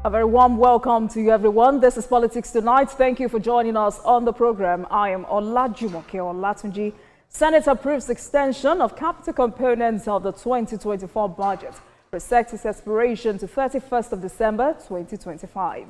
A very warm welcome to you, everyone. This is Politics Tonight. Thank you for joining us on the program. I am Olajumoke Olatunji. Senate approves extension of capital components of the 2024 budget. Resets its expiration to 31st of December 2025.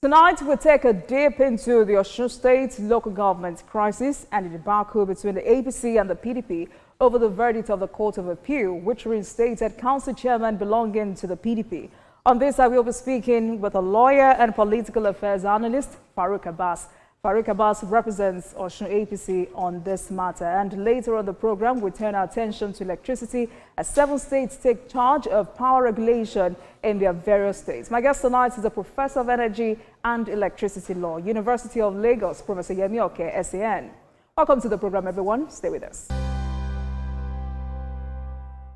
Tonight, we'll take a dip into the Osun State local government crisis and the debacle between the APC and the PDP over the verdict of the Court of Appeal, which reinstated council chairman belonging to the PDP. On this, I will be speaking with a lawyer and political affairs analyst, Farouk Abbas. Farouk Abbas represents Osun APC on this matter. And later on the program, we turn our attention to electricity as 7 states take charge of power regulation in their various states. My guest tonight is a professor of energy and electricity law, University of Lagos, Professor Yi Okan, SAN. Welcome to the program, everyone. Stay with us.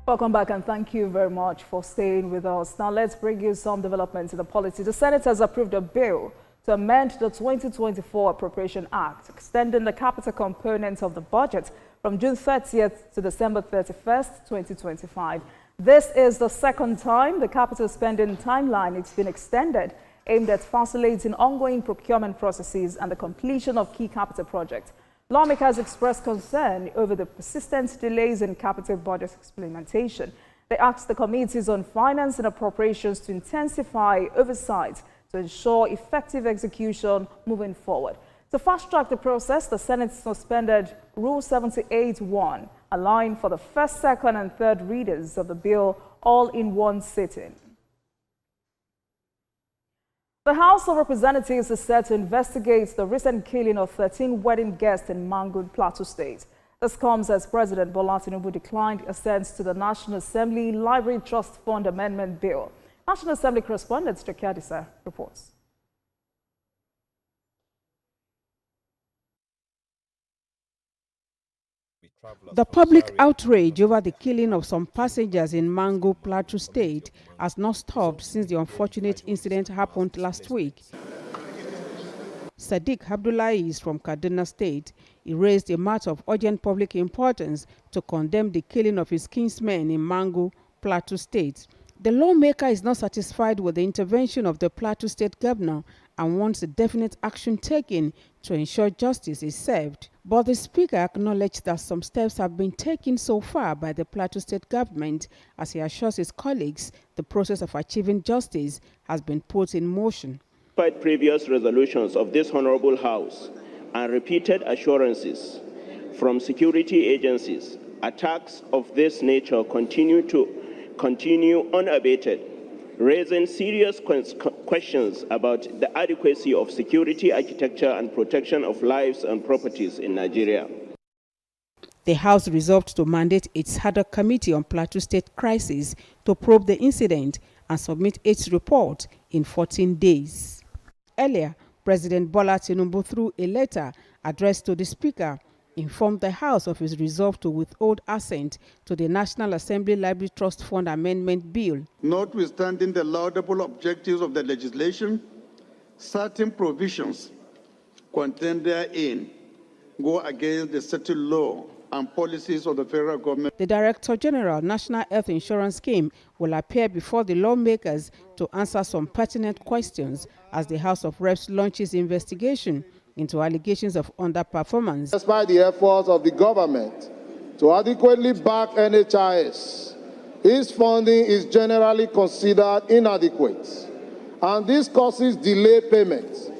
Welcome back, and thank you very much for staying with us. Now, let's bring you some developments in the policy. The Senate has approved a bill to amend the 2024 Appropriation Act, extending the capital components of the budget from June 30th to December 31st, 2025. This is the second time the capital spending timeline has been extended, aimed at facilitating ongoing procurement processes and the completion of key capital projects. Lawmakers expressed concern over the persistent delays in capital budget implementation. They asked the Committees on Finance and Appropriations to intensify oversight to ensure effective execution moving forward. To fast-track the process, the Senate suspended Rule 78(1), allowing for the first, second, and third readers of the bill all in one sitting. The House of Representatives is set to investigate the recent killing of 13 wedding guests in Mangu, Plateau State. This comes as President Bola Tinubu declined assent to the National Assembly Library Trust Fund Amendment Bill. National Assembly correspondent Shettima reports. The public outrage over the killing of some passengers in Mangu, Plateau State has not stopped since the unfortunate incident happened last week. Sadiq Abdullahi is from Kaduna State. He raised a matter of urgent public importance to condemn the killing of his kinsmen in Mangu, Plateau State. The lawmaker is not satisfied with the intervention of the Plateau State governor and wants a definite action taken to ensure justice is served. But the Speaker acknowledged that some steps have been taken so far by the Plateau State government as he assures his colleagues the process of achieving justice has been put in motion. Despite previous resolutions of this Honorable House and repeated assurances from security agencies, attacks of this nature continue unabated, raising serious questions about the adequacy of security architecture and protection of lives and properties in Nigeria. The House resolved to mandate its ad hoc committee on Plateau State crisis to probe the incident and submit its report in 14 days. Earlier, President Bola Tinubu, through a letter addressed to the Speaker, informed the House of his resolve to withhold assent to the National Assembly Library Trust Fund Amendment Bill. Notwithstanding the laudable objectives of the legislation, certain provisions contained therein go against the settled law and policies of the federal government. The Director General, National Health Insurance Scheme, will appear before the lawmakers to answer some pertinent questions as the House of Reps launches investigation into allegations of underperformance. Despite the efforts of the government to adequately back NHIS, its funding is generally considered inadequate, and this causes delayed payments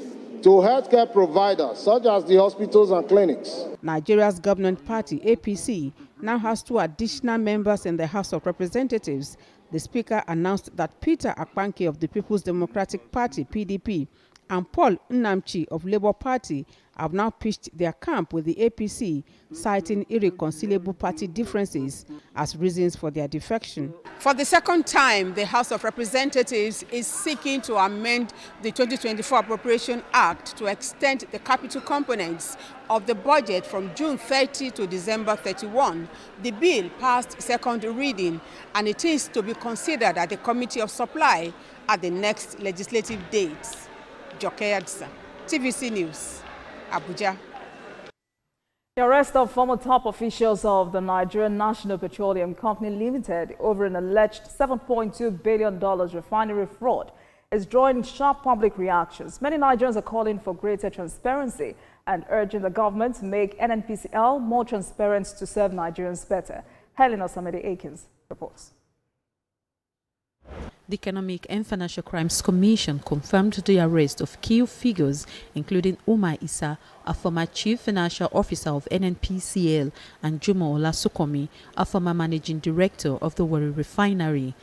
to healthcare providers such as the hospitals and clinics. Nigeria's government party, APC, now has 2 additional members in the House of Representatives. The Speaker announced that Peter Akpanke of the People's Democratic Party, PDP, and Paul Nnamchi of Labour Party have now pitched their camp with the APC, citing irreconcilable party differences as reasons for their defection. For the second time, the House of Representatives is seeking to amend the 2024 Appropriation Act to extend the capital components of the budget from June 30 to December 31. The bill passed second reading, and it is to be considered at the Committee of Supply at the next legislative date. TVC News, Abuja. The arrest of former top officials of the Nigerian National Petroleum Company Limited over an alleged $7.2 billion refinery fraud is drawing sharp public reactions. Many Nigerians are calling for greater transparency and urging the government to make NNPCL more transparent to serve Nigerians better. Helen Osamede-Akins reports. The Economic and Financial Crimes Commission confirmed the arrest of key figures, including Umar Issa, a former chief financial officer of NNPCL, and Jumo Olasukomi, a former managing director of the Warri refinery.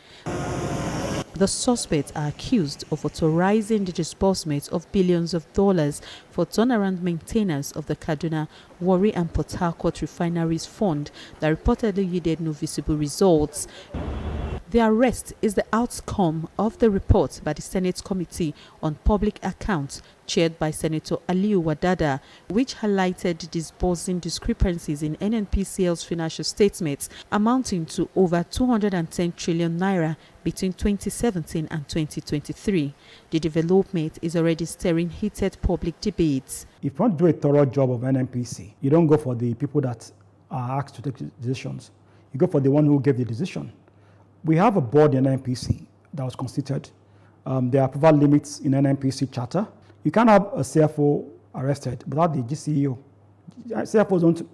The suspects are accused of authorizing the disbursement of billions of dollars for turnaround maintenance of the Kaduna, Warri and Port Harcourt refineries fund that reportedly yielded no visible results. The arrest is the outcome of the report by the Senate Committee on Public Accounts, chaired by Senator Aliyu Wadada, which highlighted disbursing discrepancies in NNPCL's financial statements amounting to over 210 trillion naira between 2017 and 2023. The development is already stirring heated public debates. If you want to do a thorough job of NNPC, you don't go for the people that are asked to take decisions. You go for the one who gave the decision. We have a board in NNPC that was constituted. There are approval limits in NNPC charter. You can't have a CFO arrested without the GCEO. CFOs don't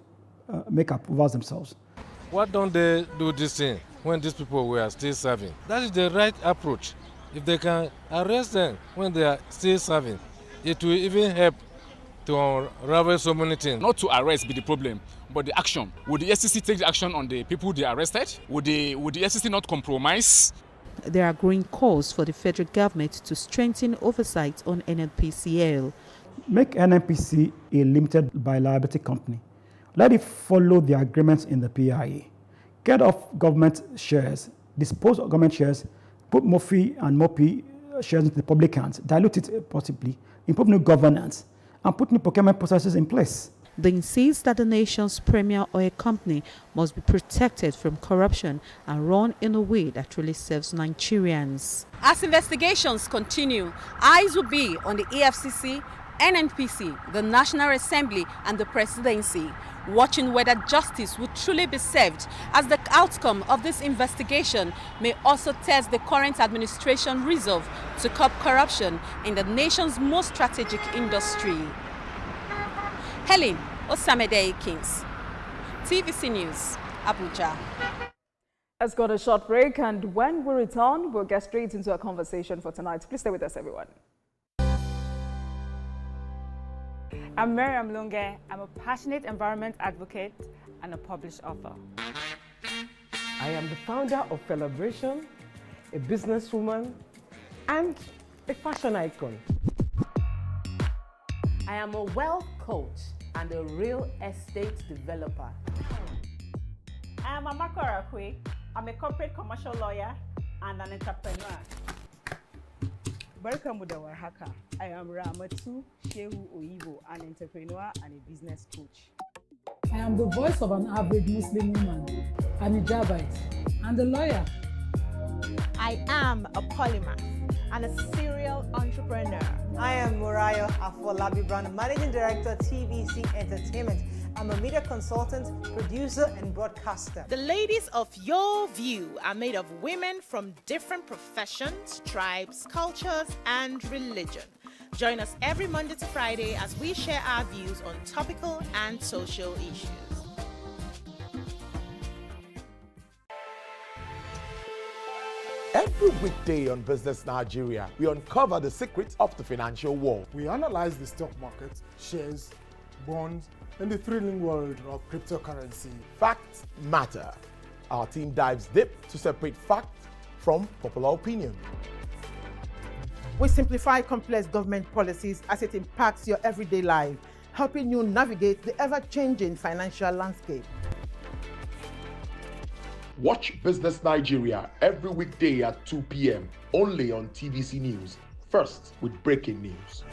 make approvals themselves. Why don't they do this thing when these people were still serving? That is the right approach. If they can arrest them when they are still serving, it will even help to unravel so many things. Not to arrest be the problem, but the action. Would the SEC take the action on the people they arrested? Would the SEC not compromise? There are growing calls for the federal government to strengthen oversight on NNPCL. Make NNPC a limited by liability company. Let it follow the agreements in the PIA. Get off government shares, dispose of government shares, put MOFI and MOPI shares into the public hands, dilute it possibly, improve new governance, and put new procurement processes in place. They insist that the nation's premier oil company must be protected from corruption and run in a way that truly serves Nigerians. As investigations continue, eyes will be on the EFCC, NNPC, the National Assembly and the Presidency, watching whether justice will truly be served, as the outcome of this investigation may also test the current administration resolve to curb corruption in the nation's most strategic industry. Helen Osamede-Akins, TVC News, Abuja. Let's go to a short break, and when we return, we'll get straight into our conversation for tonight. Please stay with us, everyone. I'm Miriam Lunge. I'm a passionate environment advocate and a published author. I am the founder of Celebration, a businesswoman, and a fashion icon. I am a wealth coach and a real estate developer. I am Amako Arakwe. I'm a corporate commercial lawyer and an entrepreneur. Welcome to our hacker. I am Ramatu Shehu Oyibo, an entrepreneur and a business coach. I am the voice of an average Muslim woman, an hijabite, and a lawyer. I am a polymath and a serial entrepreneur. I am Murayo Afolabi Brand, Managing Director, TVC Entertainment. I'm a media consultant, producer, and broadcaster. The ladies of Your View are made of women from different professions, tribes, cultures, and religion. Join us every Monday to Friday as we share our views on topical and social issues. Every weekday on Business Nigeria, we uncover the secrets of the financial world. We analyze the stock market, shares, bonds, and the thrilling world of cryptocurrency. Facts matter. Our team dives deep to separate fact from popular opinion. We simplify complex government policies as it impacts your everyday life, helping you navigate the ever-changing financial landscape. Watch Business Nigeria every weekday at 2 p.m. only on TVC News. First with breaking news.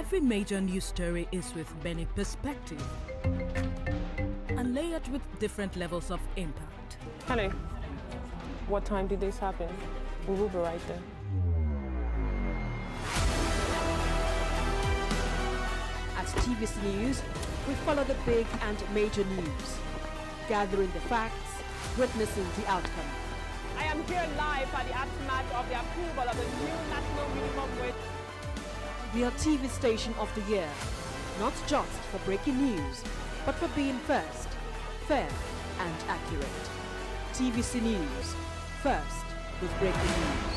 Every major news story is with many perspectives and layered with different levels of impact. Honey, what time did this happen? We will be right there. At TVC News, we follow the big and major news, gathering the facts, witnessing the outcome. I am here live at the aftermath of the approval of the new national minimum wage. We are TV Station of the Year, not just for breaking news, but for being first, fair and accurate. TVC News, first with breaking news.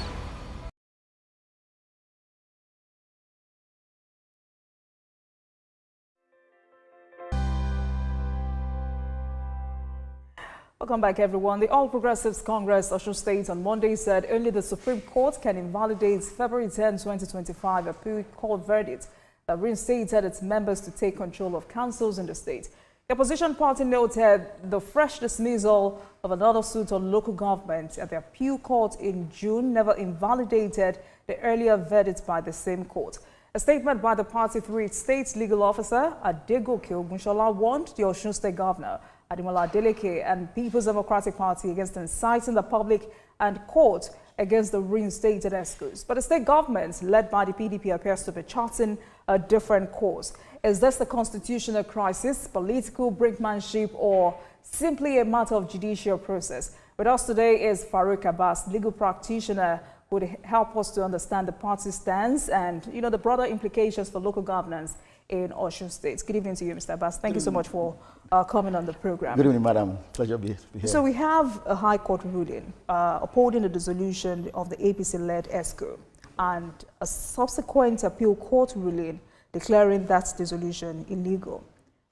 Welcome back, everyone. The All Progressives Congress, Osun State, on Monday said only the Supreme Court can invalidate February 10, 2025 appeal court verdict that reinstated its members to take control of councils in the state. The opposition party noted the fresh dismissal of another suit on local government at the appeal court in June never invalidated the earlier verdict by the same court. A statement by the party through its state legal officer, Adegoke Ogunshola, warned the Osun State Governor Ademola Adeleke and People's Democratic Party against inciting the public and court against the reinstated ESCOs. But the state government, led by the PDP, appears to be charting a different course. Is this a constitutional crisis, political brinkmanship, or simply a matter of judicial process? With us today is Farouk Abbas, legal practitioner, who would help us to understand the party's stance and, the broader implications for local governance in Osun State. Good evening to you, Mr. Abbas. Thank you so much for coming on the program. Good evening, madam. Pleasure to be here. So we have a High Court ruling upholding the dissolution of the APC-led ESCO and a subsequent appeal court ruling declaring that dissolution illegal.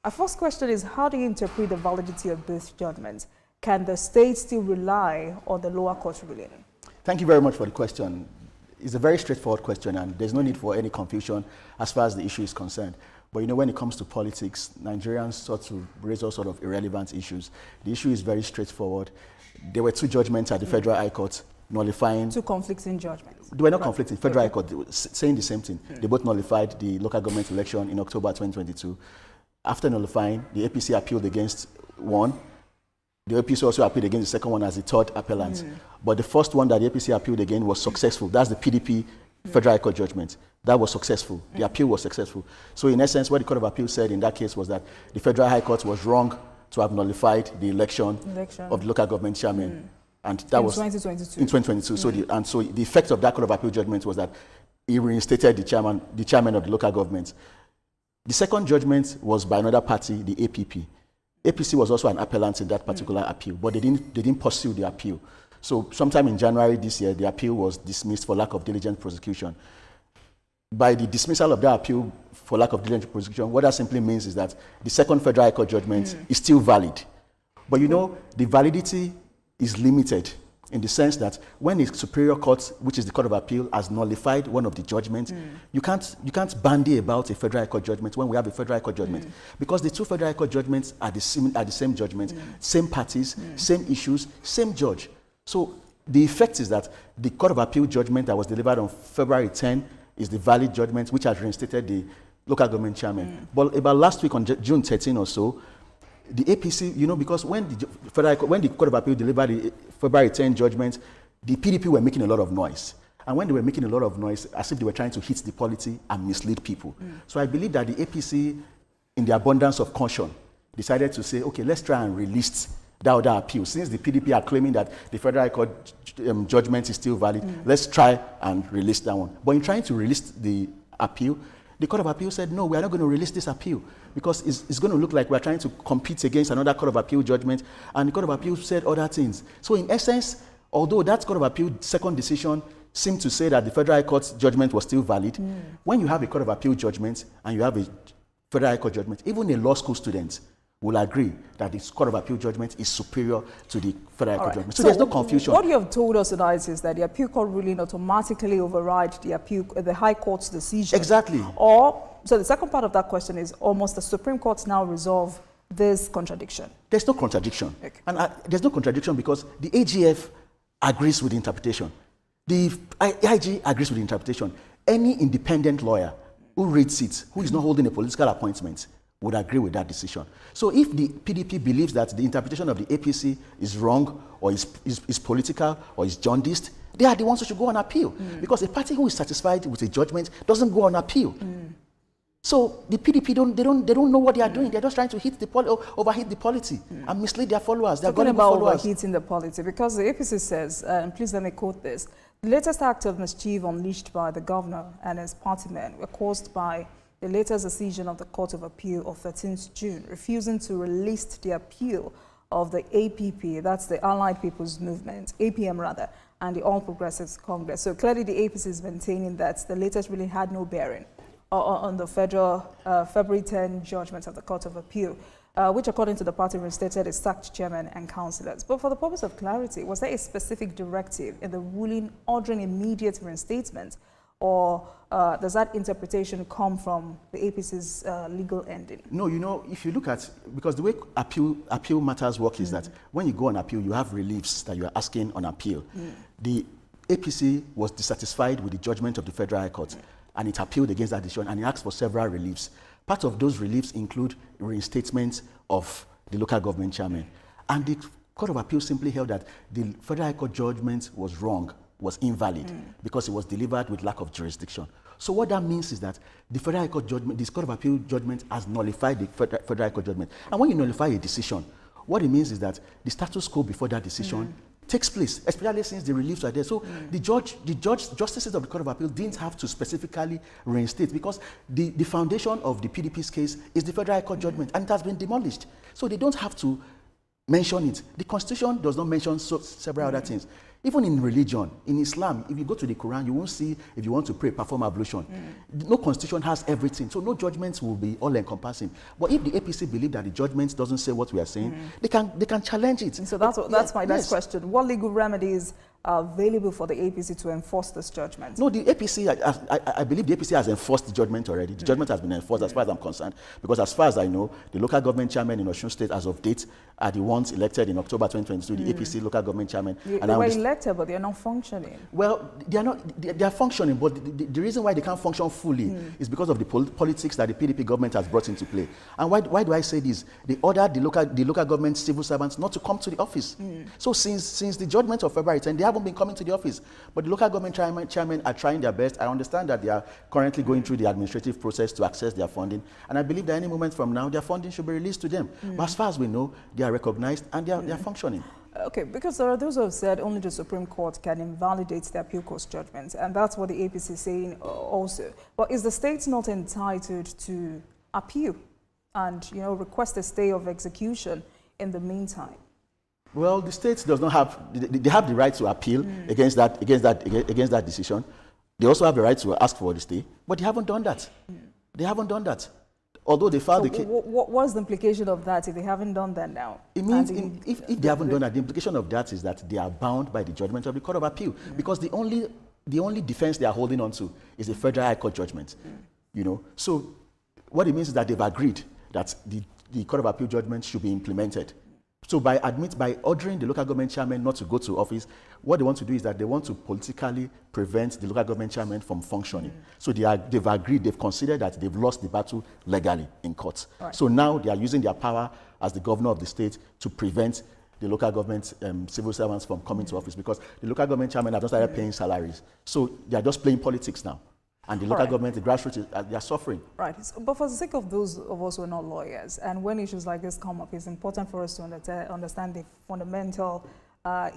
Our first question is, how do you interpret the validity of both judgments? Can the state still rely on the lower court ruling? Thank you very much for the question. It's a very straightforward question, and there's no need for any confusion as far as the issue is concerned. But when it comes to politics, Nigerians sort to raise all sort of irrelevant issues. The issue is very straightforward. There were two judgments at the Federal High Court nullifying... Two conflicting judgments. They were not conflicting. Federal High Court, they were saying the same thing. They both nullified the local government election in October 2022. After nullifying, the APC appealed against one. The APC also appealed against the second one as the third appellant. But the first one that the APC appealed again was successful. That's the PDP Federal High Court judgment. That was successful. The appeal was successful. So in essence, what the Court of Appeal said in that case was that the Federal High Court was wrong to have nullified the election of the local government chairman. And that was 2022. In 2022. So the effect of that Court of Appeal judgment was that he reinstated the chairman of the local government. The second judgment was by another party, the APP. APC was also an appellant in that particular appeal, but they didn't pursue the appeal. So sometime in January this year, the appeal was dismissed for lack of diligent prosecution. By the dismissal of that appeal for lack of diligent prosecution, what that simply means is that the second Federal High Court judgment is still valid. But the validity is limited in the sense that when the Superior Court, which is the Court of Appeal, has nullified one of the judgments, you can't bandy about a Federal High Court judgment when we have a Federal High Court judgment. Because the two Federal High Court judgments are the same judgment, same parties, same issues, same judge. So the effect is that the Court of Appeal judgment that was delivered on February 10 is the valid judgment, which has reinstated the local government chairman. But about last week on June 13 or so, the APC, because when the Court of Appeal delivered the February 10 judgment, the PDP were making a lot of noise. And when they were making a lot of noise, as if they were trying to hit the polity and mislead people. So I believe that the APC, in the abundance of caution, decided to say, okay, let's try and release that other appeal. Since the PDP are claiming that the Federal High Court judgment is still valid, let's try and release that one. But in trying to release the appeal, the Court of Appeal said, no, we are not going to release this appeal because it's going to look like we're trying to compete against another Court of Appeal judgment. And the Court of Appeal said other things. So in essence, although that Court of Appeal second decision seemed to say that the Federal High Court judgment was still valid, when you have a Court of Appeal judgment and you have a Federal High Court judgment, even a law school student will agree that the Court of Appeal judgment is superior to the Federal High Court judgment. So there's no confusion. What you have told us tonight is that the appeal court ruling automatically overrides the High Court's decision. Exactly. So the second part of that question is, almost the Supreme Court now resolve this contradiction? There's no contradiction. Okay. And there's no contradiction because the AGF agrees with the interpretation. The IG agrees with the interpretation. Any independent lawyer who reads it, who is not holding a political appointment, would agree with that decision. So if the PDP believes that the interpretation of the APC is wrong or is political or is jaundiced, they are the ones who should go on appeal. Because a party who is satisfied with a judgment doesn't go on appeal. So the PDP they don't know what they are doing. They're just trying to overheat the polity and mislead their followers. They're talking about overheating the polity, because the APC says, and please let me quote this: the latest act of mischief unleashed by the governor and his party men were caused by the latest decision of the Court of Appeal of 13th June, refusing to release the appeal of the APP, that's the Allied People's Movement, APM rather, and the All Progressives Congress. So clearly the APC is maintaining that the latest really had no bearing on the federal February 10 judgment of the Court of Appeal, which according to the party reinstated its sacked chairman and councillors. But for the purpose of clarity, was there a specific directive in the ruling ordering immediate reinstatement, or does that interpretation come from the APC's legal ending? No, you know, if you look at, because the way appeal matters work is that when you go on appeal, you have reliefs that you are asking on appeal. The APC was dissatisfied with the judgment of the Federal High Court, and it appealed against that decision, and it asked for several reliefs. Part of those reliefs include reinstatement of the local government chairman. And the Court of Appeal simply held that the Federal High Court judgment was wrong, was invalid, because it was delivered with lack of jurisdiction. So what that means is that the Federal High Court judgment, this Court of Appeal judgment has nullified the Federal High Court judgment. And when you nullify a decision, what it means is that the status quo before that decision takes place, especially since the reliefs are there. So the justices of the Court of Appeal didn't have to specifically reinstate, because the foundation of the PDP's case is the Federal High Court judgment, and it has been demolished. So they don't have to mention it. The Constitution does not mention several other things. Even in religion, in Islam, if you go to the Quran, you won't see, if you want to pray, perform ablution. No constitution has everything, so no judgments will be all-encompassing. But if the APC believe that the judgment doesn't say what we are saying, they can challenge it. So that's my next question. What legal remedies are available for the APC to enforce this judgment? No, the APC, I believe the APC has enforced the judgment already. The judgment has been enforced as far as I'm concerned, because as far as I know, the local government chairman in Osun State, as of date, are the ones elected in October 2022, the APC local government chairman. They were elected, but they are not functioning. Well, they are functioning, but the reason why they can't function fully is because of the politics that the PDP government has brought into play. And why do I say this? They ordered the local government civil servants not to come to the office. So since the judgment of February 10, they haven't been coming to the office. But the local government chairmen are trying their best. I understand that they are currently going through the administrative process to access their funding. And I believe that any moment from now, their funding should be released to them. But as far as we know, they are recognized and they are functioning. Okay, because there are those who have said only the Supreme Court can invalidate the appeal court's judgment, and that's what the APC is saying also. But is the state not entitled to appeal and, you know, request a stay of execution in the meantime? Well, the state does not have, they have the right to appeal against that decision. They also have the right to ask for the stay, but they haven't done that. They haven't done that. Although they filed the case. What's the implication of that if they haven't done that now? It means if they haven't done that, the implication of that is that they are bound by the judgment of the Court of Appeal, because the only defense they are holding on to is a Federal High Court judgment. You know, so what it means is that they've agreed that the Court of Appeal judgment should be implemented. So by ordering the local government chairman not to go to office, what they want to do is that they want to politically prevent the local government chairman from functioning. So they've agreed, they've considered that they've lost the battle legally in court. Right. So now they are using their power as the governor of the state to prevent the local government civil servants from coming to office, because the local government chairman have just started paying salaries. So they are just playing politics now. And the local government, the grassroots, they are suffering. Right. But for the sake of those of us who are not lawyers, and when issues like this come up, it's important for us to understand the fundamental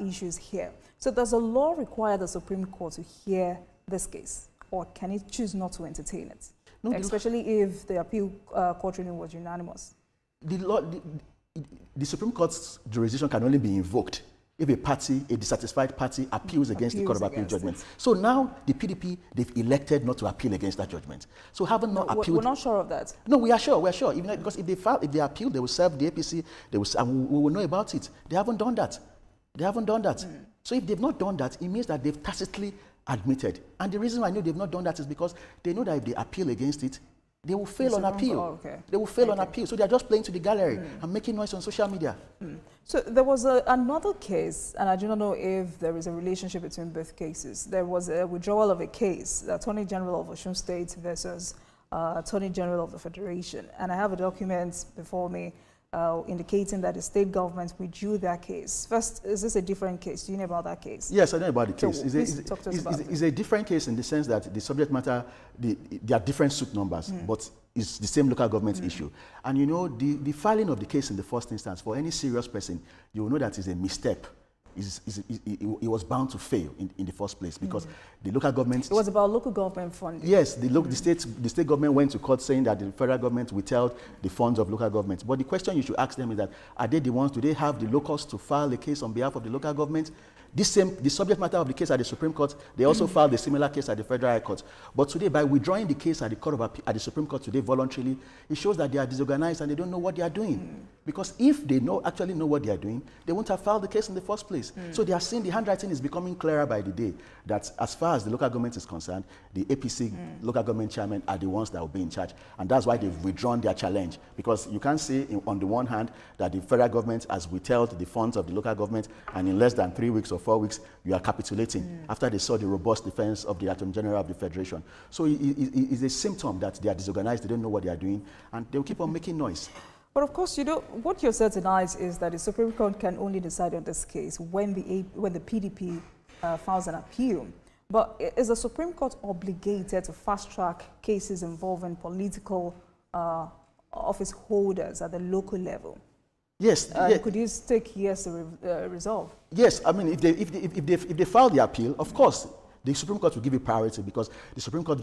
issues here. So does the law require the Supreme Court to hear this case, or can it choose not to entertain it? No, especially if the appeal court ruling was unanimous. The Supreme Court's jurisdiction can only be invoked if a dissatisfied party appeals against the Court of Appeal judgment. So now the PDP, they've elected not to appeal against that judgment. So having not appealed... We're not sure of that. No, we are sure, Even because if they appeal, they will serve the APC, and we will know about it. They haven't done that. So if they've not done that, it means that they've tacitly admitted. And the reason I know they've not done that is because they know that if they appeal against it, they will fail on appeal. They will fail on appeal. So they are just playing to the gallery and making noise on social media. So there was another case, and I do not know if there is a relationship between both cases. There was a withdrawal of a case, the Attorney General of Osun State versus Attorney General of the Federation. And I have a document before me indicating that the state government withdrew their case. First, is this a different case? Do you know about that case? Yes, I know about the case. So It's a different case in the sense that the subject matter, there are different suit numbers, but it's the same local government issue. And you know, the filing of the case in the first instance, for any serious person, you will know that it's a misstep. It was bound to fail in the first place because the local government... It was about local government funding. Yes, the state government went to court saying that the federal government withheld the funds of local governments. But the question you should ask them is that, are they the ones, do they have the locals to file a case on behalf of the local government? The subject matter of the case at the Supreme Court, they also filed a similar case at the Federal High Court. But today, by withdrawing the case at the Supreme Court today voluntarily, it shows that they are disorganized and they don't know what they are doing. Because if they actually know what they are doing, they won't have filed the case in the first place. So they are seeing the handwriting is becoming clearer by the day, that as far as the local government is concerned, the APC local government chairmen are the ones that will be in charge. And that's why they've withdrawn their challenge. Because you can't say on the one hand that the federal government has withheld the funds of the local government, and in less than 3 weeks or 4 weeks, you are capitulating after they saw the robust defense of the Attorney General of the Federation. So it's a symptom that they are disorganized, they don't know what they are doing, and they'll keep on making noise. But of course, you know, what you're saying tonight is that the Supreme Court can only decide on this case when the PDP files an appeal. But is the Supreme Court obligated to fast-track cases involving political office holders at the local level? Yes. Could you take years to resolve? Yes. I mean, if they file the appeal, of course, the Supreme Court will give it priority because the Supreme Court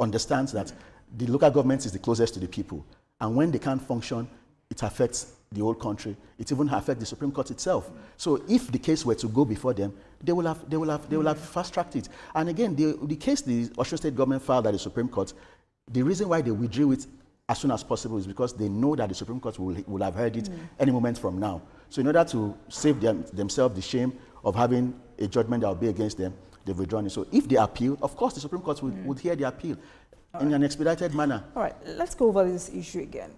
understands that the local government is the closest to the people. And when they can't function, it affects the whole country. It even affects the Supreme Court itself. So if the case were to go before them, they will have fast-tracked it. And again, the case the Osun State government filed at the Supreme Court, the reason why they withdrew it as soon as possible is because they know that the Supreme Court will have heard it any moment from now. So in order to save themselves the shame of having a judgment that will be against them, they've withdrawn it. So if they appeal, of course the Supreme Court would hear the appeal in an expedited manner. All right, let's go over this issue again.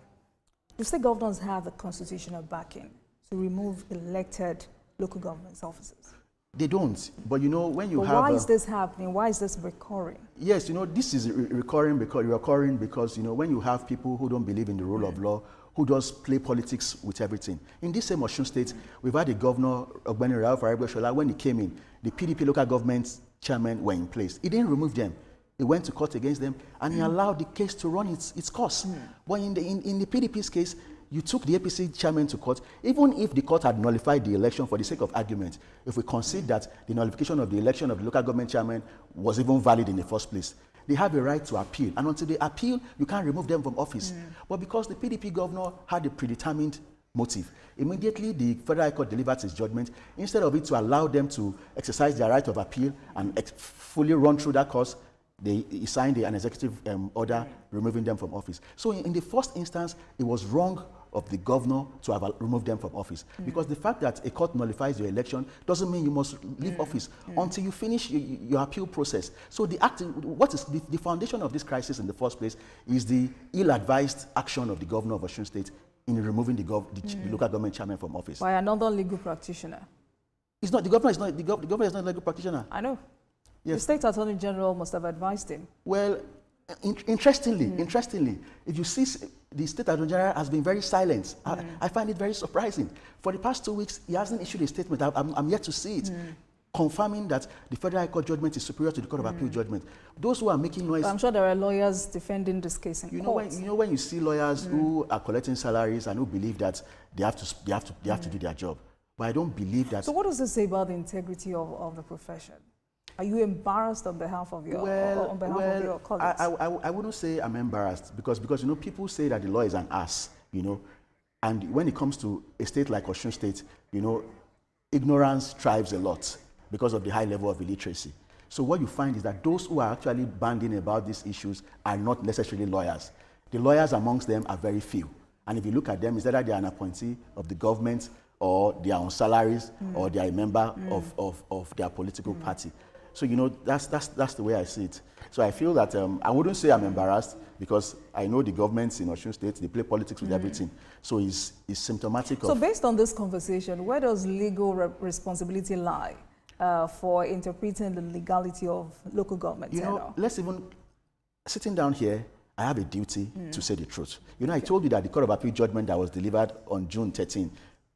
The state governors have the constitutional backing to remove elected local government officers. They don't. But you know, when you have... Why is this happening? Why is this recurring? Yes, you know, this is recurring because, you know, when you have people who don't believe in the rule of law, who just play politics with everything. In this same Osun State, we've had a governor, Ogbeni Ralph Arabeshola, when he came in, the PDP local government chairmen were in place. He didn't remove them. He went to court against them, and he allowed the case to run its course. But in the PDP's case, you took the APC chairman to court. Even if the court had nullified the election for the sake of argument, if we concede that the nullification of the election of the local government chairman was even valid in the first place, they have a right to appeal. And until they appeal, you can't remove them from office. But because the PDP governor had a predetermined motive, immediately the Federal High Court delivered its judgment. Instead of it to allow them to exercise their right of appeal and fully run through that course, he signed an executive order removing them from office. So in the first instance, it was wrong of the governor to have removed them from office. Because the fact that a court nullifies your election doesn't mean you must leave office until you finish your appeal process. So what is the foundation of this crisis in the first place is the ill-advised action of the governor of Osun State in removing the local government chairman from office. By another legal practitioner. It's not, the governor is not a legal practitioner. I know. Yes. The State Attorney General must have advised him. Well, interestingly, if you see, the State Attorney General has been very silent. I find it very surprising. For the past 2 weeks, he hasn't issued a statement. I'm yet to see it, confirming that the Federal High Court judgment is superior to the Court of Appeal judgment. Those who are making noise... I'm sure there are lawyers defending this case in court. When you see lawyers who are collecting salaries and who believe that they have to do their job. But I don't believe that... So what does this say about the integrity of the profession? Are you embarrassed on behalf of your colleagues? I wouldn't say I'm embarrassed because you know, people say that the law is an ass, you know, and when it comes to a state like Osun State, you know, ignorance thrives a lot because of the high level of illiteracy. So what you find is that those who are actually banding about these issues are not necessarily lawyers. The lawyers amongst them are very few, and if you look at them, it's either they are an appointee of the government or they are on salaries or they are a member of their political party. So, you know, that's the way I see it. So I feel that I wouldn't say I'm embarrassed because I know the governments in Osun State, they play politics with everything. So it's symptomatic of... So based on this conversation, where does legal responsibility lie for interpreting the legality of local government? You know, let's even, sitting down here, I have a duty to say the truth. You know, I told you that the Court of Appeal judgment that was delivered on June 13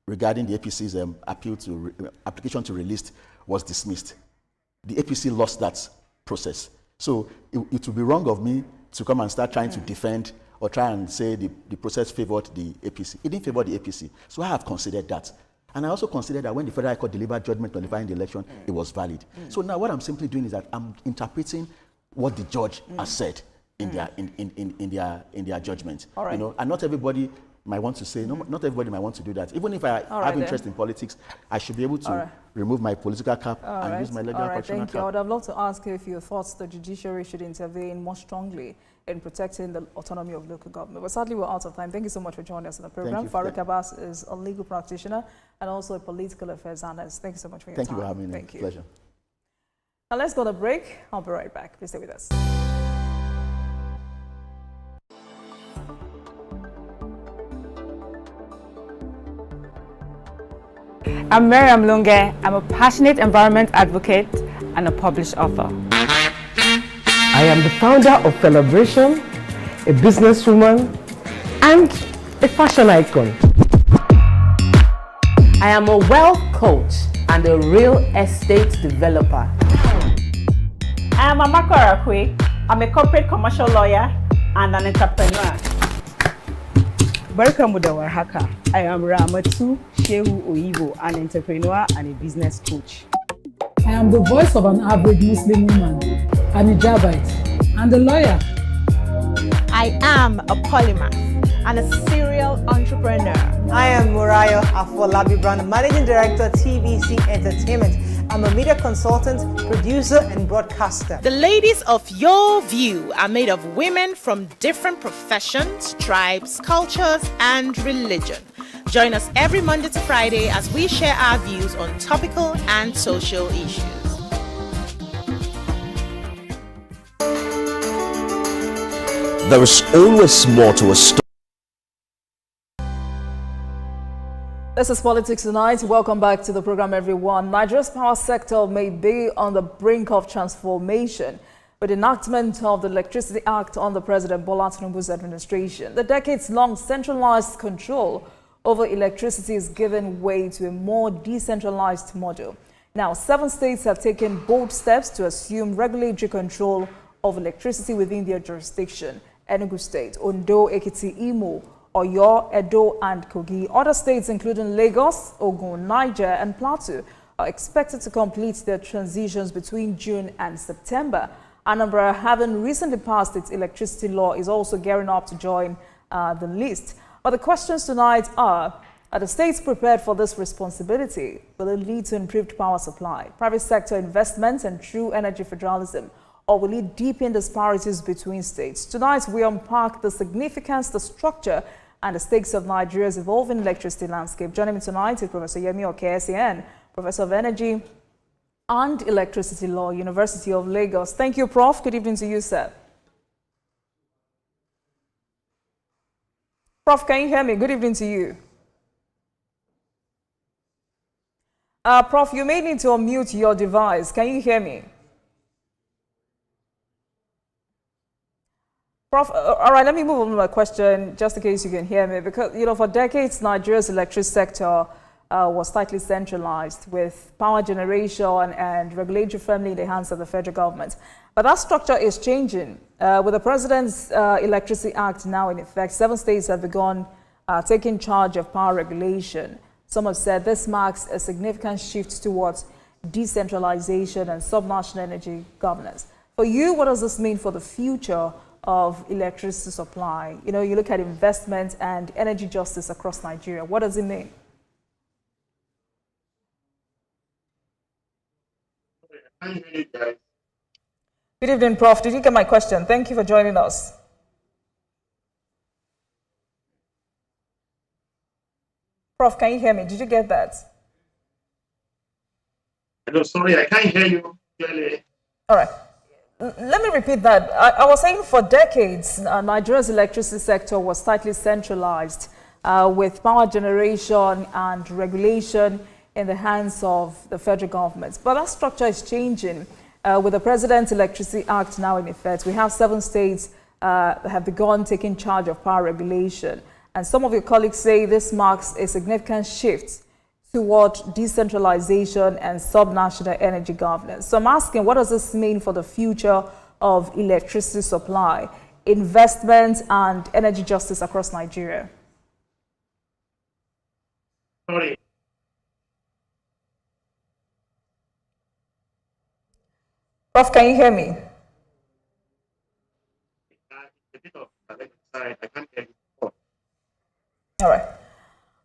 regarding the APC's application to release was dismissed. The APC lost that process. So it would be wrong of me to come and start trying to defend or try and say the process favored the APC. It didn't favor the APC. So I have considered that. And I also considered that when the Federal Court delivered judgment nullifying the election, it was valid. So now what I'm simply doing is that I'm interpreting what the judge has said in their judgment. All right. You know, and not everybody might want to say, not everybody might want to do that. Even if I have interest in politics, I should be able to remove my political cap and use my legal professional cap. Thank you. I would have loved to ask you if your thoughts the judiciary should intervene more strongly in protecting the autonomy of local government. But sadly, we're out of time. Thank you so much for joining us in the program. Farouk Abbas is a legal practitioner and also a political affairs analyst. Thank you so much for your time. Thank you for having me. Thank you. Pleasure. Now let's go to break. I'll be right back. Please stay with us. I'm Miriam Lunge. I'm a passionate environment advocate and a published author. I am the founder of Celebration, a businesswoman, and a fashion icon. I am a wealth coach and a real estate developer. I am Amakora Kwe. I'm a corporate commercial lawyer and an entrepreneur. Barkamu da warhaka. I am Ramatu Shehu Oyibo, an entrepreneur and a business coach. I am the voice of an average Muslim woman, an hijabite, and a lawyer. I am a polymath and a serial entrepreneur. I am Murayo Afolabi Brand, Managing Director, TVC Entertainment. I'm a media consultant, producer, and broadcaster. The ladies of your view are made of women from different professions, tribes, cultures, and religion. Join us every Monday to Friday as we share our views on topical and social issues. There is always more to a story. This is Politics Tonight. Welcome back to the program, everyone. Nigeria's power sector may be on the brink of transformation with the enactment of the Electricity Act under President Bola Tinubu's administration. The decades-long centralized control over electricity is giving way to a more decentralized model. Now, 7 states have taken bold steps to assume regulatory control of electricity within their jurisdiction. Enugu State, Ondo, Ekiti, Imo, Oyo, Edo, and Kogi. Other states, including Lagos, Ogun, Niger, and Plateau, are expected to complete their transitions between June and September. Anambra, having recently passed its electricity law, is also gearing up to join the list. But the questions tonight are the states prepared for this responsibility? Will it lead to improved power supply, private sector investments, and true energy federalism? Or will it deepen disparities between states? Tonight, we unpack the significance, the structure, and the stakes of Nigeria's evolving electricity landscape. Joining me tonight is Professor Yemi Okan, Professor of Energy and Electricity Law, University of Lagos. Thank you, Prof. Good evening to you, sir. Prof, can you hear me? Good evening to you. Prof, you may need to unmute your device. Can you hear me? Prof, all right, let me move on to my question, just in case you can hear me, because, you know, for decades, Nigeria's electricity sector was tightly centralized with power generation and regulatory firmly in the hands of the federal government. But that structure is changing. With the President's Electricity Act now in effect, 7 states have begun taking charge of power regulation. Some have said this marks a significant shift towards decentralization and subnational energy governance. For you, what does this mean for the future of electricity supply? You know, you look at investment and energy justice across Nigeria. What does it mean? Good evening, Prof. Did you get my question? Thank you for joining us. Prof, can you hear me? Did you get that? Hello, sorry, I can't hear you clearly. All right. Let me repeat that. I was saying for decades, Nigeria's electricity sector was tightly centralized with power generation and regulation in the hands of the federal government. But that structure is changing with the President's Electricity Act now in effect. We have 7 states have begun taking charge of power regulation. And some of your colleagues say this marks a significant shift toward decentralization and subnational energy governance. So I'm asking, what does this mean for the future of electricity supply, investment, and energy justice across Nigeria? Sorry. Prof, can you hear me? A bit of I can't hear you. All right.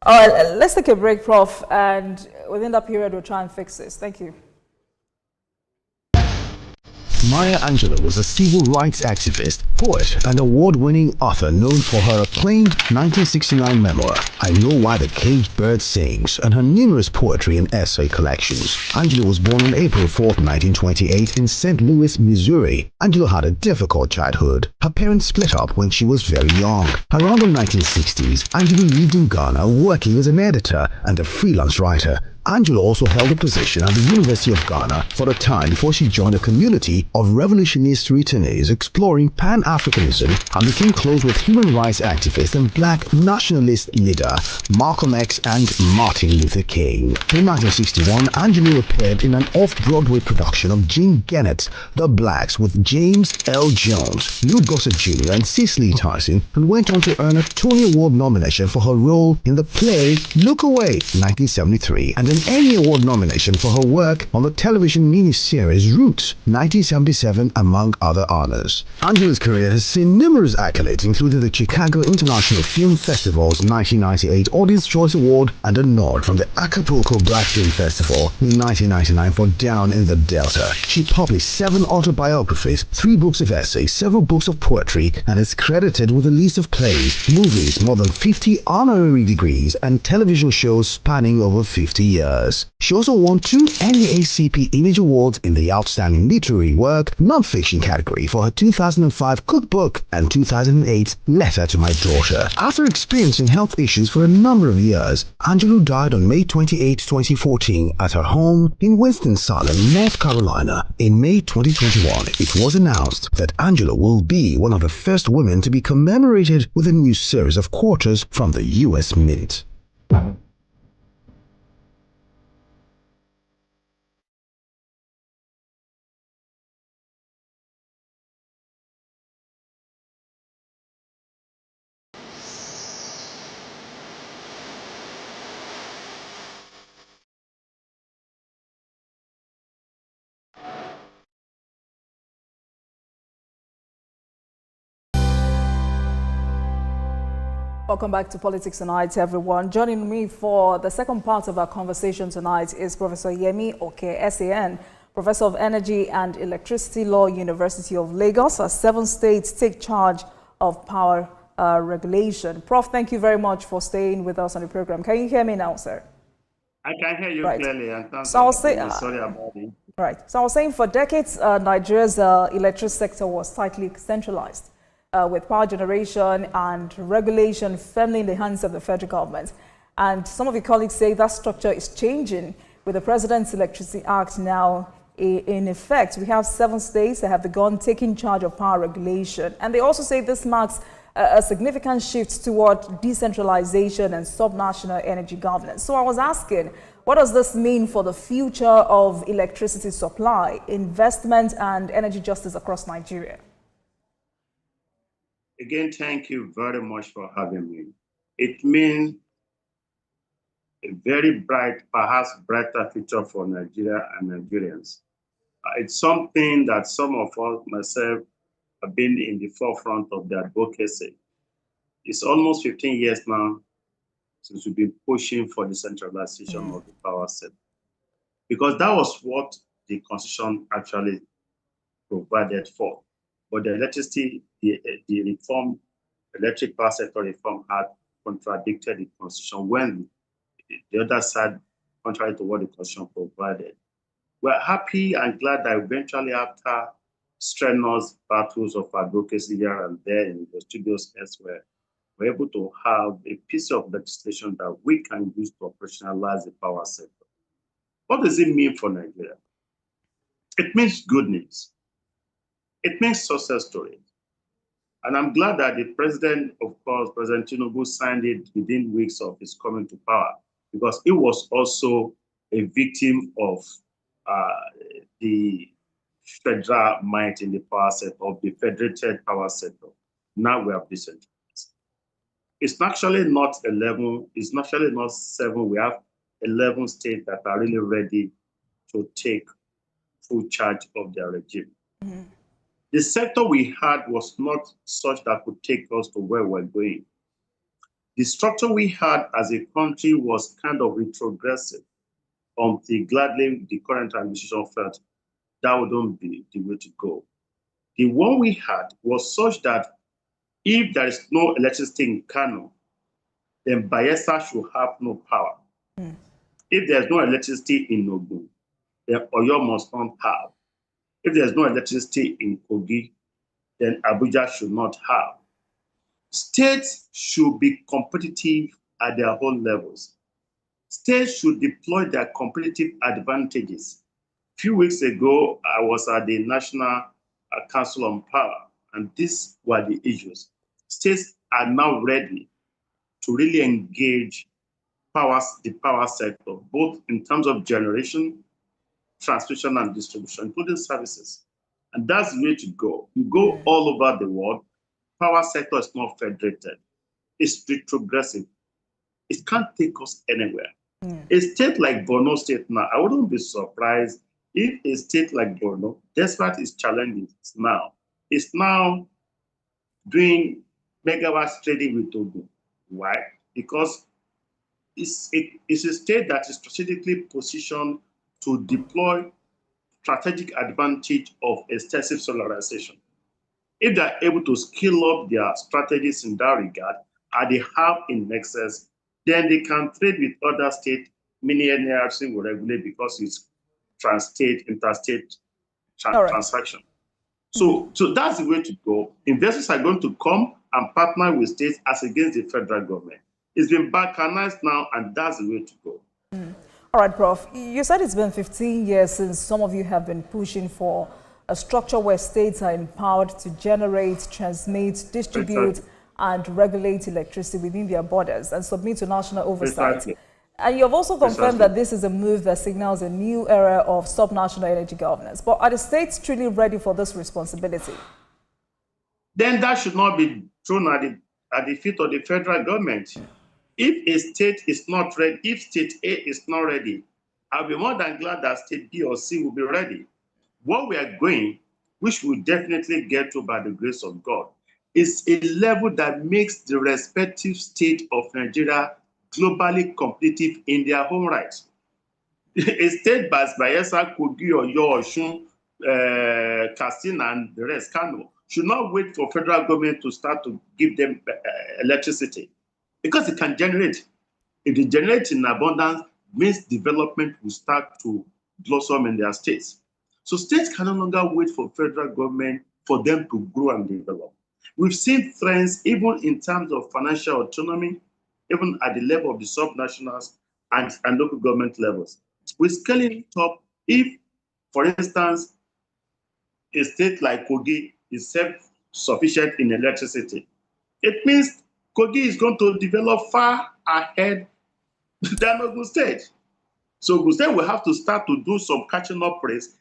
All right, let's take a break, Prof, and within that period, we'll try and fix this. Thank you. Maya Angelou was a civil rights activist, poet, and award-winning author known for her acclaimed 1969 memoir, I Know Why the Caged Bird Sings, and her numerous poetry and essay collections. Angelou was born on April 4, 1928 in St. Louis, Missouri. Angelou had a difficult childhood. Her parents split up when she was very young. Around the 1960s, Angelou lived in Ghana working as an editor and a freelance writer. Angelou also held a position at the University of Ghana for a time before she joined a community of revolutionist returnees exploring Pan-Africanism and became close with human rights activist and black nationalist leader Malcolm X and Martin Luther King. In 1961, Angelou appeared in an off-Broadway production of Jean Genet's The Blacks with James L. Jones, Lou Gossett Jr. and Cicely Tyson, and went on to earn a Tony Award nomination for her role in the play Look Away, 1973, and an Emmy Award nomination for her work on the television miniseries Roots, 1977, among other honors. Angelou's career has seen numerous accolades, including the Chicago International Film Festival's 1998 Audience Choice Award and a nod from the Acapulco Black Film Festival in 1999 for Down in the Delta. She published 7 autobiographies, 3 books of essays, several books of poetry, and is credited with a list of plays, movies, more than 50 honorary degrees, and television shows spanning over 50 years. She also won 2 NAACP Image Awards in the Outstanding Literary Work Non-Fiction category for her 2005 cookbook and 2008 Letter to My Daughter. After experiencing health issues for a number of years, Angelou died on May 28, 2014 at her home in Winston-Salem, North Carolina. In May 2021, it was announced that Angelou will be one of the first women to be commemorated with a new series of quarters from the U.S. Mint. Welcome back to Politics Tonight, everyone. Joining me for the second part of our conversation tonight is Professor Yi Okan, SAN, Professor of Energy and Electricity Law, University of Lagos, as 7 states take charge of power regulation. Prof, thank you very much for staying with us on the program. Can you hear me now, sir? I can hear you clearly. And so I'll say, sorry about it. Right. So I was saying for decades, Nigeria's electric sector was tightly centralized, with power generation and regulation firmly in the hands of the federal government. And some of your colleagues say that structure is changing with the President's Electricity Act now in effect. We have 7 states that have begun taking charge of power regulation. And they also say this marks a significant shift toward decentralization and subnational energy governance. So I was asking, what does this mean for the future of electricity supply, investment, and energy justice across Nigeria? Again, thank you very much for having me. It means a very bright, perhaps brighter future for Nigeria and Nigerians. It's something that some of us, myself, have been in the forefront of the advocacy. It's almost 15 years now since we've been pushing for the centralization of the power sector, because that was what the Constitution actually provided for. But the electricity, the reform, electric power sector reform had contradicted the Constitution when the other side, contrary to what the Constitution provided. We're happy and glad that eventually, after strenuous battles of advocacy here and there in the studios elsewhere, we're able to have a piece of legislation that we can use to operationalize the power sector. What does it mean for Nigeria? It means good news. It means success stories. And I'm glad that the president, of course, President Tinubu, signed it within weeks of his coming to power, because he was also a victim of the federal might in the power sector, of the federated power sector. Now we have decentralized. It's actually not 11, it's actually not 7. We have 11 states that are really ready to take full charge of their regime. Mm-hmm. The sector we had was not such that could take us to where we're going. The structure we had as a country was kind of retrogressive until gladly the current administration felt that wouldn't be the way to go. The one we had was such that if there is no electricity in Kano, then Bayelsa should have no power. Mm. If there's no electricity in Ogun, then Oyo must not have. If there's no electricity in Kogi, then Abuja should not have. States should be competitive at their own levels. States should deploy their competitive advantages. A few weeks ago, I was at the National Council on Power, and these were the issues. States are now ready to really engage the power sector, both in terms of generation, transmission, and distribution, including services. And that's the way to go. You go all over the world, power sector is not federated. It's retrogressive. It can't take us anywhere. A state like Borno State now, I wouldn't be surprised if a state like Borno, despite its challenges now, is now doing megawatts trading with Togo. Why? Because it's a state that is strategically positioned to deploy strategic advantage of extensive solarization. If they're able to scale up their strategies in that regard, and they have in excess, then they can trade with other states. Many NRC will regulate because it's trans-state, interstate transaction. So that's the way to go. Investors are going to come and partner with states as against the federal government. It's been balkanized now, and that's the way to go. All right, Prof. You said it's been 15 years since some of you have been pushing for a structure where states are empowered to generate, transmit, distribute, and regulate electricity within their borders and submit to national oversight. Precisely. And you have also confirmed that this is a move that signals a new era of subnational energy governance. But are the states truly ready for this responsibility? Then that should not be thrown at the feet of the federal government. If a state is not ready, if state A is not ready, I'll be more than glad that state B or C will be ready. What we are going, which we'll definitely get to by the grace of God, is a level that makes the respective state of Nigeria globally competitive in their own rights. A state by Bayelsa, Kogi, Oyo, Osun, Katsina, and the rest, Kano, should not wait for federal government to start to give them electricity, because it can generate. If they generate in abundance, means development will start to blossom in their states. So states can no longer wait for federal government for them to grow and develop. We've seen trends even in terms of financial autonomy, even at the level of the subnationals and local government levels. We're scaling it up. If, for instance, a state like Kogi is self-sufficient in electricity, it means Kogi is going to develop far ahead than Ogun State. So Ogun State will have to start to do some catching up race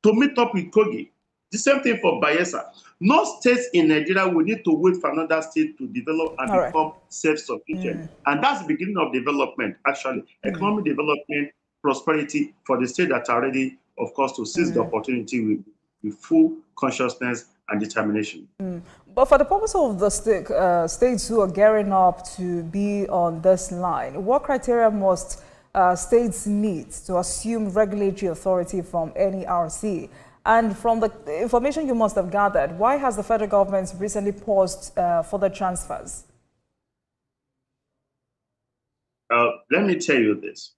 to meet up with Kogi. The same thing for Bayelsa. No states in Nigeria will need to wait for another state to develop and become self-sufficient. And that's the beginning of development, actually. Economic development, prosperity for the states that are ready, of course, to seize the opportunity with full consciousness and determination. But for the purpose of the states who are gearing up to be on this line, what criteria must states meet to assume regulatory authority from NERC? And from the information you must have gathered, why has the federal government recently paused further transfers? Let me tell you this.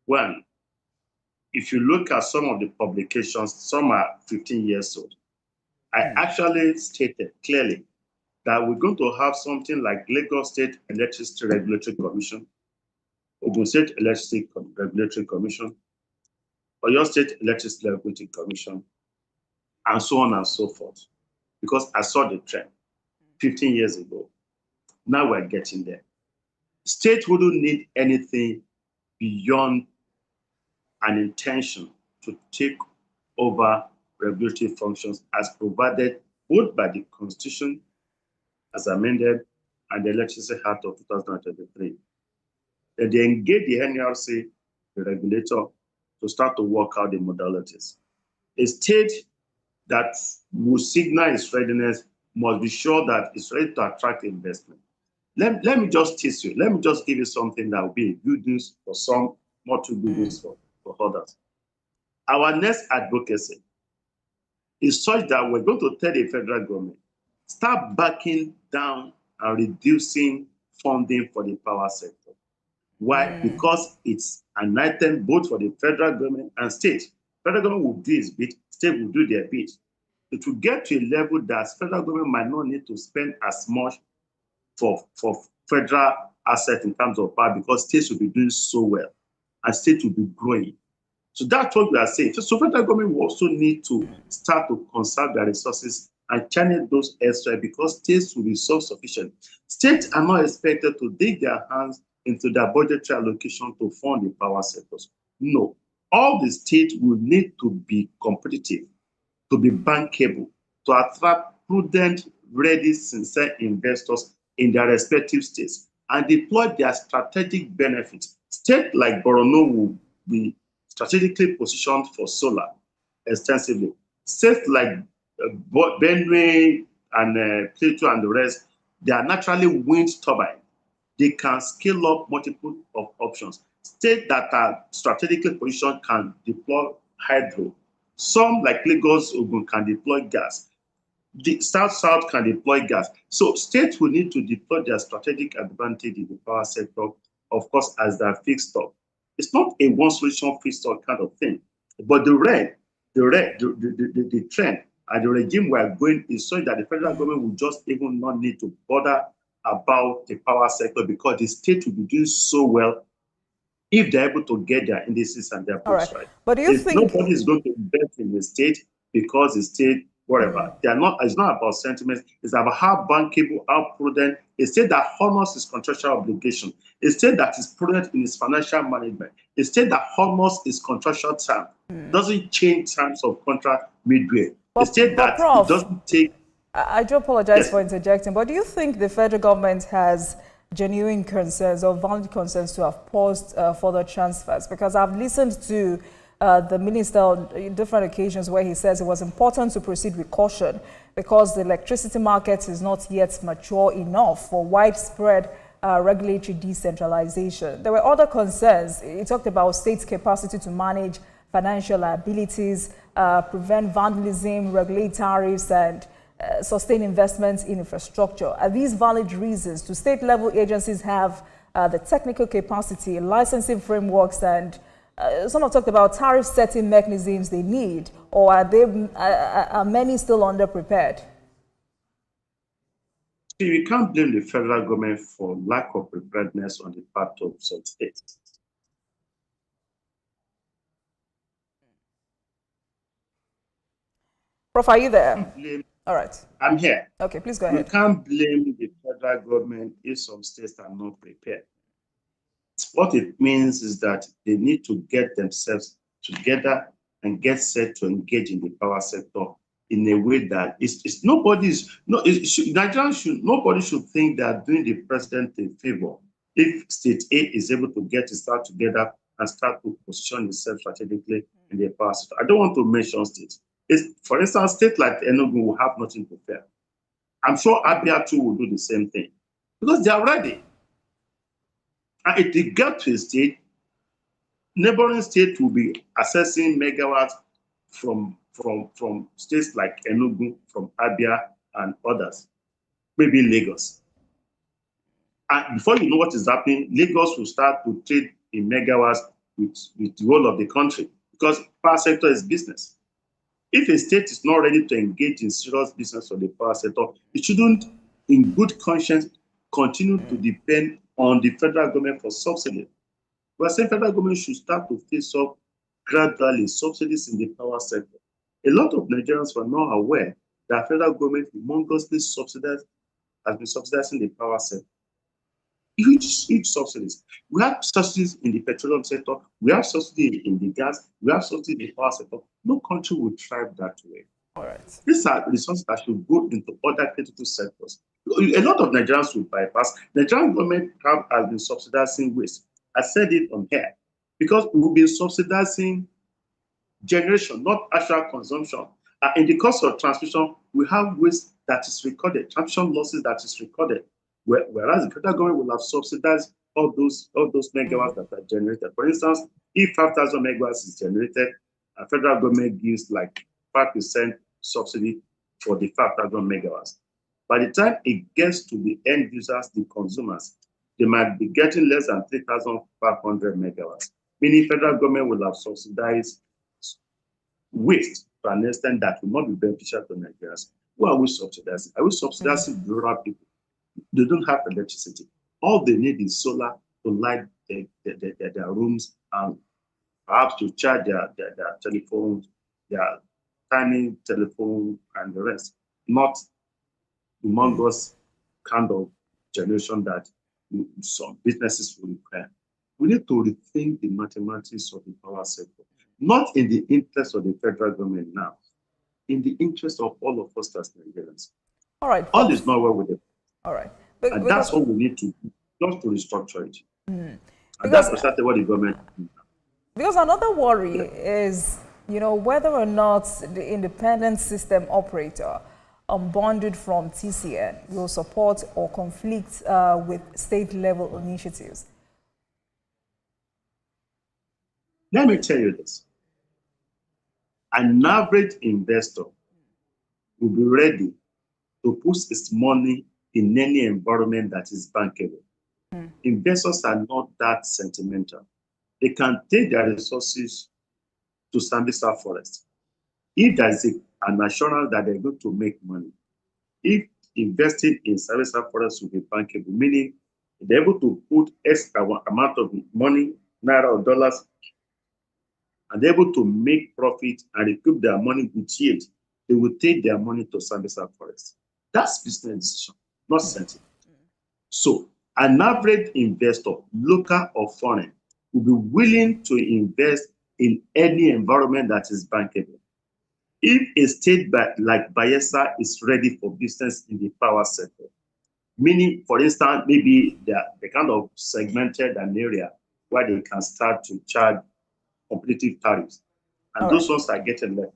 One, if you look at some of the publications, some are 15 years old. I actually stated clearly that we're going to have something like Lagos State Electricity Regulatory Commission, Ogun State Electricity Regulatory Commission, Oyo State Electricity Regulatory Commission, and so on and so forth. because I saw the trend 15 years ago. Now we're getting there. State wouldn't need anything beyond an intention to take over regulatory functions as provided both by the Constitution as amended and the Electricity Act of 2023. Then they engage the NERC, the regulator, to start to work out the modalities. A state that will signal its readiness must be sure that it's ready to attract investment. Let me just tease you. Let me just give you something that will be good news for some, not too good news for others. Our next advocacy is such that we're going to tell the federal government, start backing down and reducing funding for the power sector. Why? Because it's an item both for the federal government and state. Federal government will do its bit, state will do their bit. It will get to a level that federal government might not need to spend as much for federal assets in terms of power because states will be doing so well and states will be growing. So that's what we are saying. So federal government will also need to start to conserve their resources and channel those elsewhere because states will be self-sufficient. States are not expected to dig their hands into their budgetary allocation to fund the power sectors. No, all the states will need to be competitive, to be bankable, to attract prudent, ready, sincere investors in their respective states and deploy their strategic benefits. States like Borno will be strategically positioned for solar extensively. States like Benue and Plateau and the rest, they are naturally wind turbine. They can scale up multiple of options. States that are strategically positioned can deploy hydro. Some like Lagos, Ogun can deploy gas. The South can deploy gas. So states will need to deploy their strategic advantage in the power sector, of course, as their fixed stock. It's not a one solution fixed stock kind of thing. But the trend and the regime we are going is so that the federal government will just even not need to bother about the power sector because the state will be doing so well if they're able to get their indices and their books right. But do you think nobody is going to invest in the state because the state, whatever. They are not. It's not about sentiment. It's about how bankable, how prudent. A state that honors its contractual obligation. A state that is prudent in its financial management. A state that honors its contractual term. Doesn't change terms of contract midway. A state that Prof, doesn't take. I do apologize for interjecting, but do you think the federal government has genuine concerns or valid concerns to have paused further transfers? Because I've listened to the minister on different occasions where he says it was important to proceed with caution because the electricity market is not yet mature enough for widespread regulatory decentralization. There were other concerns. He talked about states' capacity to manage financial liabilities, prevent vandalism, regulate tariffs, and sustain investments in infrastructure. Are these valid reasons? Do state-level agencies have the technical capacity, licensing frameworks, and some have talked about tariff setting mechanisms they need, or are many still underprepared? See, we can't blame the federal government for lack of preparedness on the part of some states. Prof, are you there? All right. I'm here. Okay, please go ahead. We can't blame the federal government if some states are not prepared. What it means is that they need to get themselves together and get set to engage in the power sector in a way that nobody should think they are doing the president a favor if state A is able to get itself together and start to position itself strategically in the power sector. I don't want to mention states. For instance, states like Enugu will have nothing to fear. I'm sure Abia too will do the same thing because they are ready. And if they get to a state, neighboring states will be assessing megawatts from states like Enugu, from Abia and others, maybe Lagos. And before you know what is happening, Lagos will start to trade in megawatts with the whole of the country because power sector is business. If a state is not ready to engage in serious business on the power sector, it shouldn't, in good conscience, continue to depend on the federal government for subsidy. We are saying federal government should start to face up gradually subsidies in the power sector. A lot of Nigerians were not aware that federal government humongously has been subsidizing the power sector. Huge subsidies. We have subsidies in the petroleum sector. We have subsidies in the gas. We have subsidies in the power sector. No country will thrive that way. All right. These are resources that should go into other critical sectors. A lot of Nigerians will bypass. The Nigerian government has been subsidizing waste. I said it on here because we've been subsidizing generation, not actual consumption. In the cost of transmission, we have waste that is recorded, transmission losses that is recorded. Whereas the federal government will have subsidized all those megawatts that are generated. For instance, if 5,000 megawatts is generated, the federal government gives like 5% subsidy for the 5,000 megawatts. By the time it gets to the end users, the consumers, they might be getting less than 3,500 megawatts. Meaning federal government will have subsidized waste to an extent that will not be beneficial to Nigerians. Who are we subsidizing? Are we subsidizing rural people? They don't have electricity. All they need is solar to light their rooms and perhaps to charge their telephones, their tiny telephone and the rest. Not humongous kind of generation that some businesses will require. We need to rethink the mathematics of the power sector, not in the interest of the federal government now, in the interest of all of us as Nigerians. All right. All is not well with it. All right. And that's what we need to do, just to restructure it. Mm. And that's precisely what the government does. Because another worry is, whether or not the independent system operator unbundled from TCN will support or conflict with state-level initiatives. Let me tell you this. An average investor will be ready to put its money in any environment that is bankable. Investors are not that sentimental. They can take their resources to Sambisa Forest. If there is an assurance that they're going to make money, if investing in Sambisa Forest will be bankable, meaning they're able to put X amount of money, naira or dollars, and they're able to make profit and recoup their money with yield, they will take their money to Sambisa Forest. That's business decision, not sentiment. So an average investor, local or foreign, will be willing to invest in any environment that is bankable. If a state like Bayelsa is ready for business in the power sector, meaning, for instance, maybe they kind of segmented an area where they can start to charge competitive tariffs, and those ones are getting left.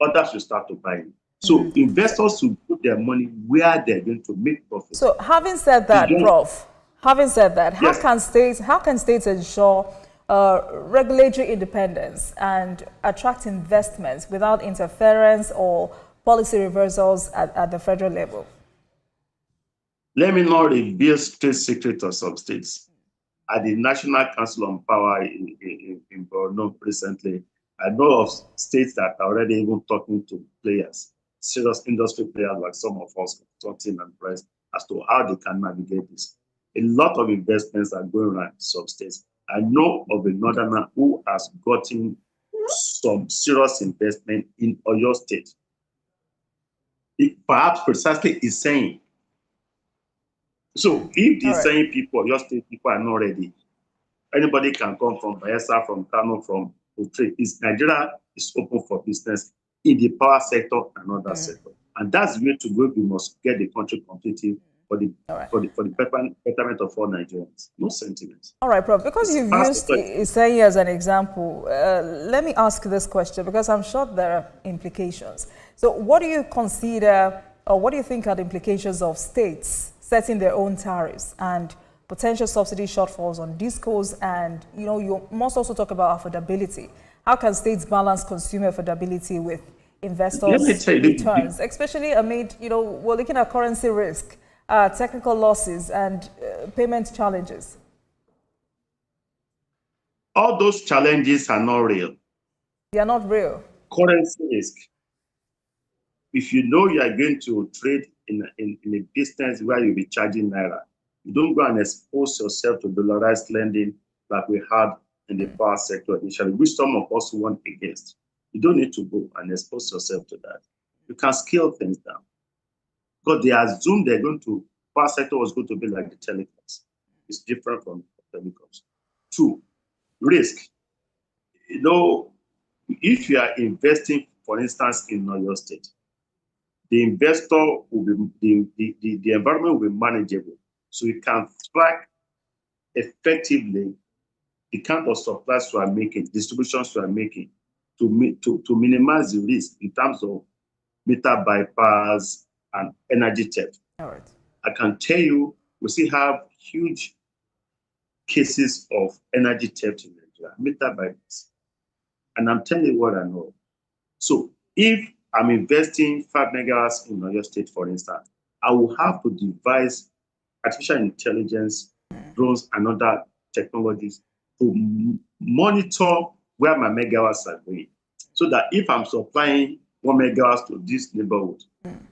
Others will start to buy in. So investors will put their money where they're going to make profit. So having said that, Prof, how can states ensure regulatory independence and attract investments without interference or policy reversals at the federal level? Let me not reveal state secrets of some states. At the National Council on Power in Borno recently, I know of states that are already even talking to players, serious industry players like some of us, consulting and press, as to how they can navigate this. A lot of investments are going around some states. I know of a northerner who has gotten some serious investment in Oyo State. It perhaps precisely is saying. So if the saying people, Oyo State people are not ready, anybody can come from Bayelsa, from Kano, from Utre. Nigeria is open for business in the power sector and other sector. And that's the way to go. We must get the country competitive for the betterment of all Nigerians. No sentiments. All right, Prof. Because you've used Isai as an example, let me ask this question because I'm sure there are implications. So what do you consider, or what do you think are the implications of states setting their own tariffs and potential subsidy shortfalls on discos? And you must also talk about affordability. How can states balance consumer affordability with investors' returns, especially amid, we're looking at currency risk, technical losses, and payment challenges? All those challenges are not real. They are not real. Currency risk. If you know you are going to trade in a business where you'll be charging naira, you don't go and expose yourself to dollarized lending like we had in the power sector initially, which some of us won against. You don't need to go and expose yourself to that. You can scale things down. Because they assume they're going to, power sector was going to be like the telecoms. It's different from telecoms. 2, risk. You know, if you are investing, for instance, in Oyo State, the investor will be, the environment will be manageable. So you can track effectively the kind of supplies you are making, distributions you are making to minimize the risk in terms of meter bypass and energy theft. All right. I can tell you, we still have huge cases of energy theft in Nigeria, meter bypass. And I'm telling you what I know. So if I'm investing 5 megawatts in Oyo State, for instance, I will have to devise artificial intelligence, drones, and other technologies to monitor where my megawatts are going. So that if I'm supplying 1 megawatt to this neighborhood,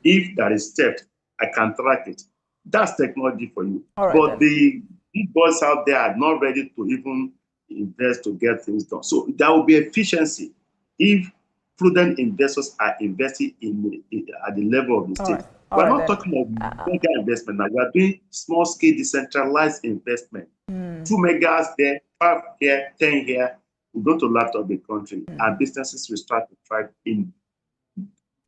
if there is theft, I can track it. That's technology for you. All right, but the big boys out there are not ready to even invest to get things done. So there will be efficiency if prudent investors are investing at the level of the state. We're not talking about mega investment now. We are doing small scale decentralized investment. 2 megawatts there, 5 here, 10 here. We're going to light up the country, and businesses will start to thrive in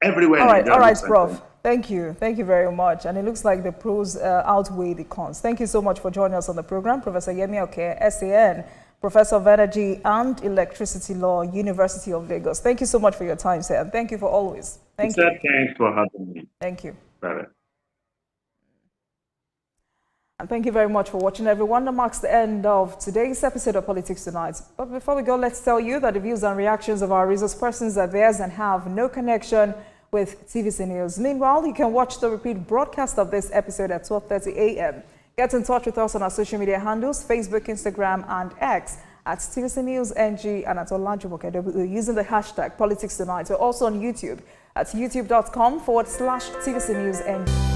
everywhere. All right, Prof. Thank you very much. And it looks like the pros outweigh the cons. Thank you so much for joining us on the program, Professor Yi Okan, SAN, Professor of Energy and Electricity Law, University of Lagos. Thank you so much for your time, sir, and thank you for always. Thank you. Thanks for having me. Thank you. Bye. And thank you very much for watching, everyone. That marks the end of today's episode of Politics Tonight. But before we go, let's tell you that the views and reactions of our resource persons are theirs and have no connection with TVC News. Meanwhile, you can watch the repeat broadcast of this episode at 12:30 a.m. Get in touch with us on our social media handles, Facebook, Instagram, and X at TVC News NG and at Olajumoke using the hashtag Politics Tonight. We're also on YouTube at youtube.com/TVC News NG.